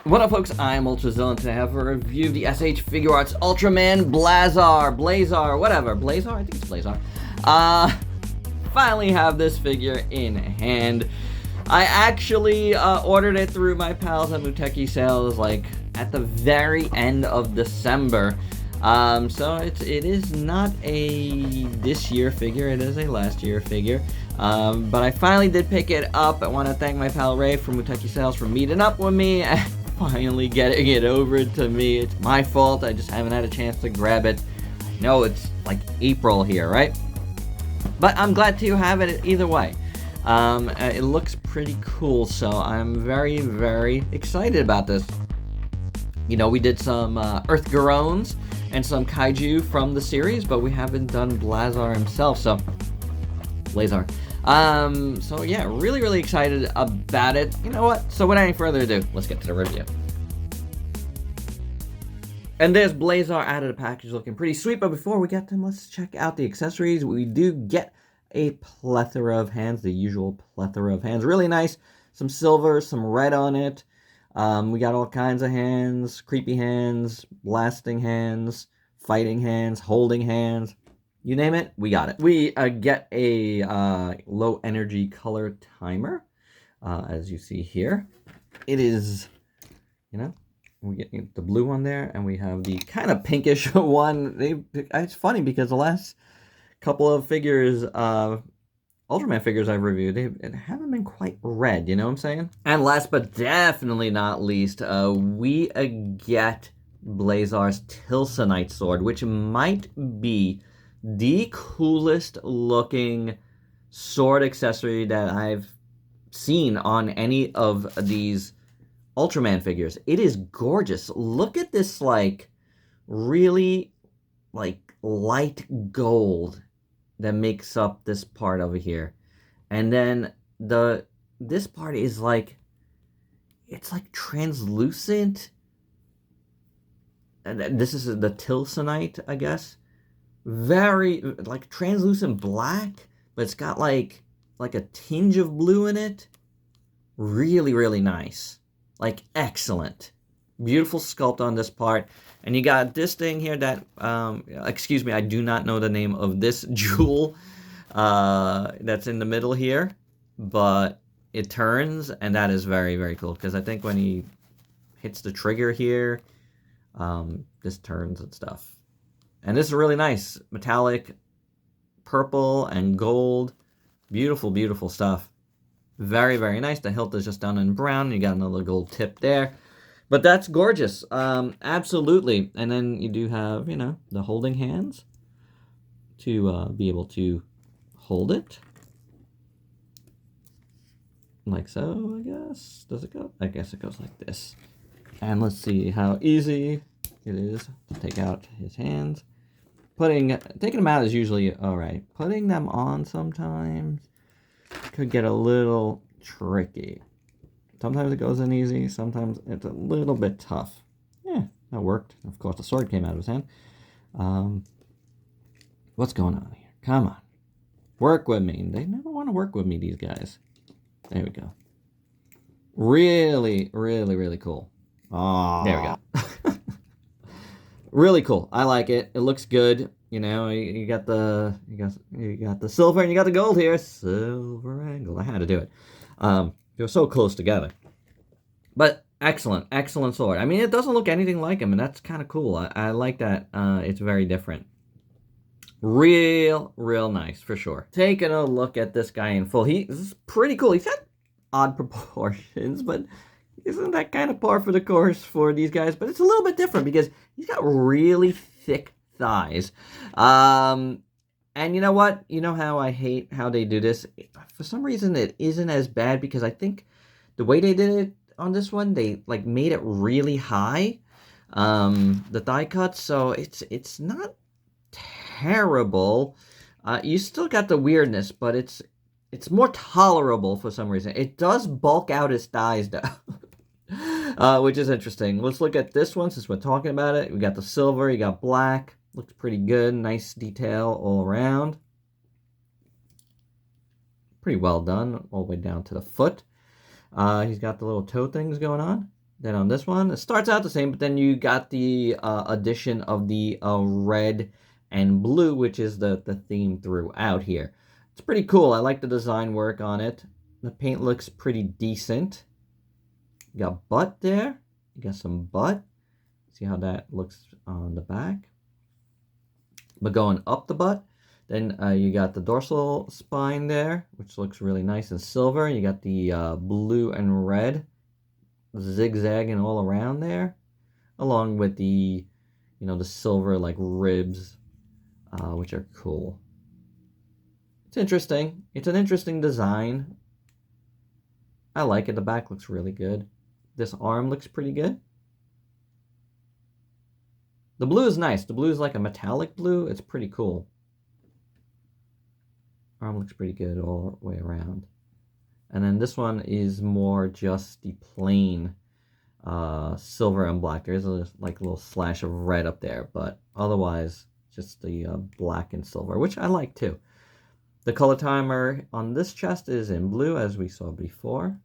What up, folks? I'm ultrazillatoys, and today I have a review of the SH FIGUARTS Ultraman Blazar, whatever. Blazar? I think it's Blazar. Finally have this figure in hand. I actually ordered it through my pals at Muteki Sales, like, at the very end of December. So it is not a this year figure, it is a last year figure. But I finally did pick it up. I want to thank my pal Ray from Muteki Sales for meeting up with me and finally getting it over to me. It's my fault, I just haven't had a chance to grab it. I know it's like April here, right? But I'm glad to have it either way. It looks pretty cool, so I'm very, very excited about this. You know, we did some Earth Garones and some Kaiju from the series, but we haven't done Blazar himself, so... Blazar. So yeah, really, really excited about it. You know what? So without any further ado, let's get to the review. And there's Blazar out of the package, looking pretty sweet. But before we get to them, let's check out the accessories. We do get a plethora of hands, the usual plethora of hands. Really nice. Some silver, some red on it. We got all kinds of hands, creepy hands, blasting hands, fighting hands, holding hands. You name it, we got it. We get a low energy color timer, as you see here. It is, you know, we get the blue one there, and we have the kind of pinkish one. It's funny because the last couple of figures, Ultraman figures I've reviewed, they haven't been quite red, you know what I'm saying? And last but definitely not least, we get Blazar's Tilsonite sword, which might be the coolest looking sword accessory that I've seen on any of these Ultraman figures. It is gorgeous. Look at this, like, really, like, light gold that makes up this part over here. And then this part is like, it's like translucent. And this is the Tilsonite, I guess. Very, like, translucent black, but it's got like a tinge of blue in it. Really, really nice. Like, excellent. Beautiful sculpt on this part. And you got this thing here that, excuse me, I do not know the name of this jewel that's in the middle here, but it turns, and that is very, very cool, because I think when he hits the trigger here, this turns and stuff. And this is really nice. Metallic purple and gold. Beautiful, beautiful stuff. Very, very nice. The hilt is just done in brown. You got another gold tip there. But that's gorgeous. Absolutely. And then you do have, you know, the holding hands to be able to hold it. Like so, I guess. Does it go? I guess it goes like this. And let's see how easy it is to take out his hands. Taking them out is usually alright. Putting them on sometimes could get a little tricky. Sometimes it goes in easy, sometimes it's a little bit tough. Yeah, that worked. Of course, the sword came out of his hand. What's going on here? Come on. Work with me. They never want to work with me, these guys. There we go. Really, really, really cool. Oh, there we go. Really cool. I like it. It looks good. You know, you got the silver and you got the gold here. Silver and gold. I had to do it. They're so close together. But excellent, excellent sword. I mean, it doesn't look anything like him, and that's kind of cool. I like that. It's very different. Real nice, for sure. Taking a look at this guy in full. This is pretty cool. He's got odd proportions, but isn't that kind of par for the course for these guys? But it's a little bit different because he's got really thick thighs. And you know what? You know how I hate how they do this? For some reason, it isn't as bad because I think the way they did it on this one, they like made it really high, the thigh cuts. So it's not terrible. You still got the weirdness, but it's more tolerable for some reason. It does bulk out his thighs though, which is interesting. Let's look at this one since we're talking about it. We got the silver, you got black. Looks pretty good. Nice detail all around. Pretty well done all the way down to the foot. He's got the little toe things going on. Then on this one, it starts out the same, but then you got the addition of the red and blue, which is the theme throughout here. It's pretty cool. I like the design work on it. The paint looks pretty decent. You got butt there. You got some butt. See how that looks on the back. But going up the butt, then you got the dorsal spine there, which looks really nice and silver. You got the blue and red zigzagging all around there, along with the, the silver like ribs, which are cool. It's interesting. It's an interesting design. I like it. The back looks really good. This arm looks pretty good. The blue is nice. The blue is like a metallic blue. It's pretty cool. Arm looks pretty good all the way around. And then this one is more just the plain silver and black. There's like a little slash of red up there, but otherwise just the black and silver, which I like too. The color timer on this chest is in blue, as we saw before.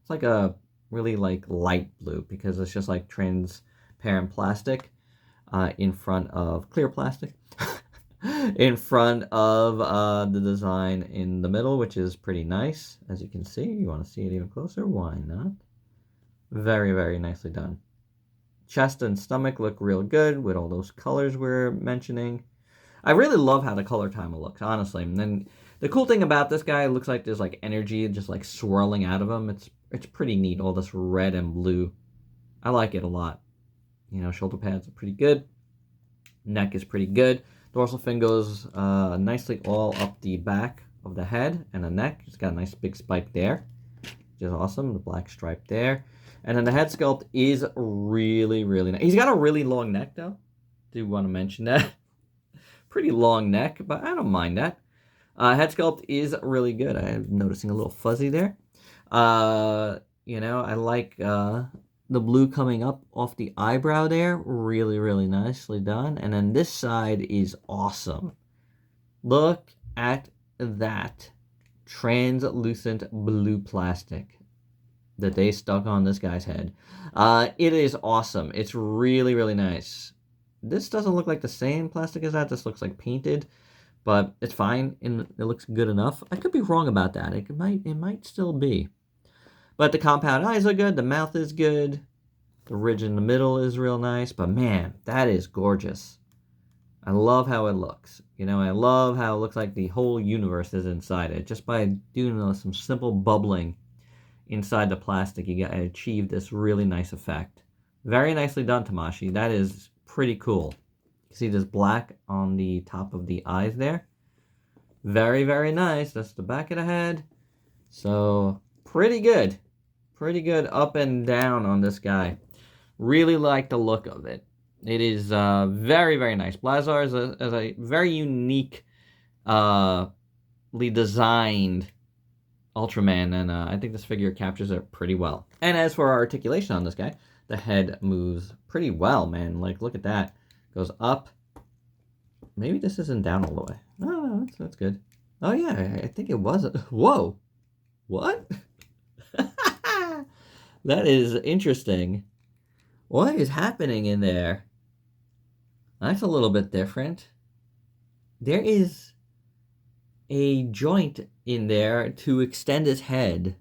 It's like a really like light blue because it's just like transparent plastic in front of clear plastic. In front of the design in the middle, which is pretty nice. As you can see, you want to see it even closer? Why not? Very, very nicely done. Chest and stomach look real good with all those colors we're mentioning. I really love how the color timer looks, honestly. And then the cool thing about this guy, it looks like there's like energy just like swirling out of him. It's pretty neat, all this red and blue. I like it a lot. Shoulder pads are pretty good. Neck is pretty good. Dorsal fin goes nicely all up the back of the head and the neck. It's got a nice big spike there, which is awesome. The black stripe there. And then the head sculpt is really, really nice. He's got a really long neck, though. Do want to mention that. Pretty long neck, but I don't mind that. Head sculpt is really good. I'm noticing a little fuzzy there. I like the blue coming up off the eyebrow there. Really, really nicely done. And then this side is awesome. Look at that. Translucent blue plastic that they stuck on this guy's head. It is awesome. It's really, really nice. This doesn't look like the same plastic as that. This looks like painted, but it's fine and it looks good enough. I could be wrong about that. It might still be. But the compound eyes are good. The mouth is good. The ridge in the middle is real nice. But man, that is gorgeous. I love how it looks. I love how it looks like the whole universe is inside it. Just by doing some simple bubbling inside the plastic, you got to achieve this really nice effect. Very nicely done, Tamashii. That is pretty cool. You see this black on the top of the eyes there? Very, very nice. That's the back of the head. So, pretty good. Pretty good up and down on this guy. Really like the look of it. It is very, very nice. Blazar is a very unique designed Ultraman, and I think this figure captures it pretty well. And as for our articulation on this guy, the head moves pretty well, man. Like, look at that. Goes up. Maybe this isn't down all the way. Oh, that's good. Oh, yeah, I think it was. Whoa. What? That is interesting. What is happening in there? That's a little bit different. There is a joint in there to extend his head.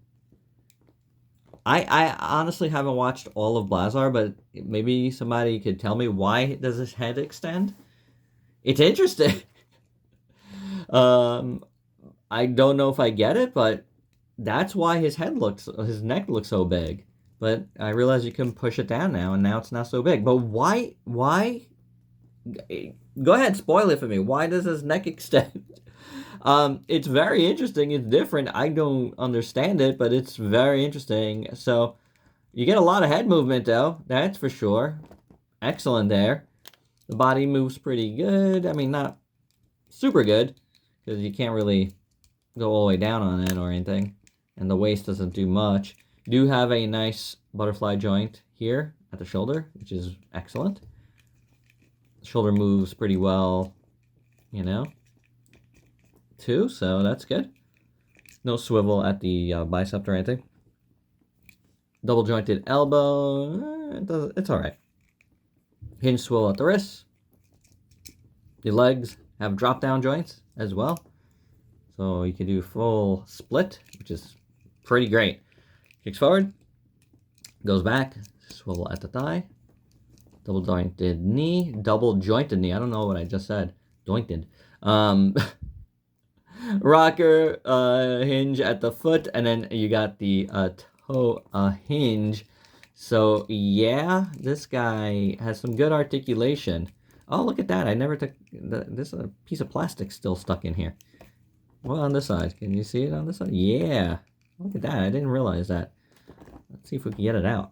I honestly haven't watched all of Blazar, but maybe somebody could tell me why does his head extend? It's interesting. I don't know if I get it, but that's why his neck looks so big. But I realize you can push it down now, and now it's not so big. But why? Go ahead, spoil it for me. Why does his neck extend? It's very interesting. It's different. I don't understand it, but it's very interesting. So you get a lot of head movement, though. That's for sure. Excellent there. The body moves pretty good. I mean, not super good, because you can't really go all the way down on it or anything. And the waist doesn't do much. You do have a nice butterfly joint here at the shoulder, which is excellent. The shoulder moves pretty well, too, so that's good. No swivel at the bicep or anything. Double jointed elbow. It's all right. Hinge swivel at the wrist. The legs have drop down joints as well. So you can do full split, which is pretty great. Kicks forward, goes back, swivel at the thigh. Double jointed knee. Double jointed knee. I don't know what I just said. Jointed. Rocker hinge at the foot, and then you got the toe hinge. So yeah, this guy has some good articulation. Oh, look at that. I never took this piece of plastic still stuck in here. Well, on this side. Can you see it on this side? Yeah. Look at that. I didn't realize that. Let's see if we can get it out.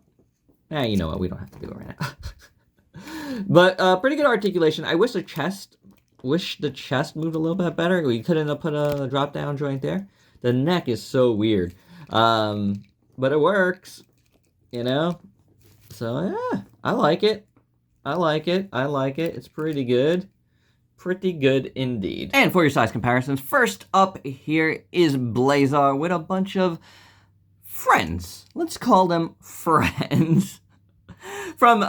You know what? We don't have to do it right now. But pretty good articulation. I wish the chest moved a little bit better. We couldn't have put a drop down joint there. The neck is so weird. But it works, you know? So yeah, I like it. I like it. I like it. It's pretty good. Pretty good indeed. And for your size comparisons, first up here is Blazar with a bunch of friends. Let's call them friends. From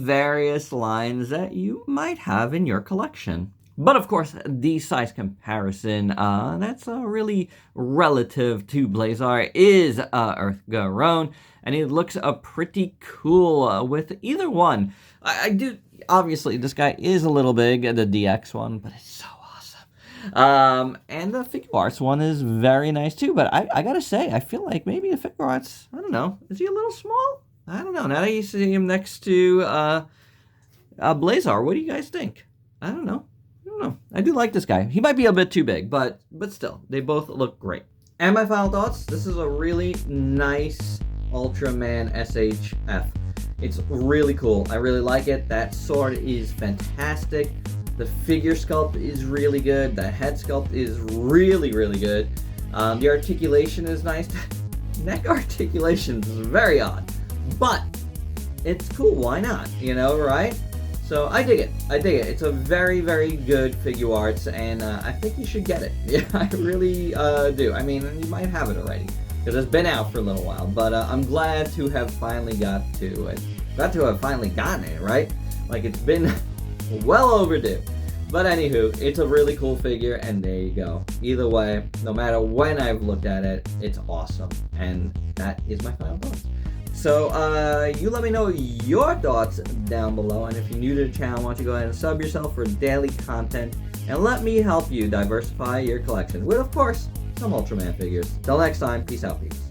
various lines that you might have in your collection. But of course, the size comparison that's really relative to Blazar is Earthgarone, and it looks pretty cool with either one. I do, obviously, this guy is a little big, the DX one, but it's so awesome. And the FIGUARTS one is very nice too, but I gotta say, I feel like maybe the FIGUARTS, I don't know, is he a little small? I don't know. Now that you see him next to Blazar, what do you guys think? I don't know. I do like this guy. He might be a bit too big, but still, they both look great. And my final thoughts, this is a really nice Ultraman SHF. It's really cool. I really like it. That sword is fantastic. The figure sculpt is really good. The head sculpt is really, really good. The articulation is nice. Neck articulation is very odd. But it's cool. Why not? You know, right? So I dig it. I dig it. It's a very, very good FIGUARTS, and I think you should get it. Yeah, I really do. I mean, you might have it already because it's been out for a little while. But I'm glad to have finally got to it. Glad to have finally gotten it, right? Like, it's been well overdue. But anywho, it's a really cool figure, and there you go. Either way, no matter when I've looked at it, it's awesome. And that is my final thoughts. So, you let me know your thoughts down below, and if you're new to the channel, why don't you go ahead and sub yourself for daily content, and let me help you diversify your collection with, of course, some Ultraman figures. Till next time, peace out, peeps.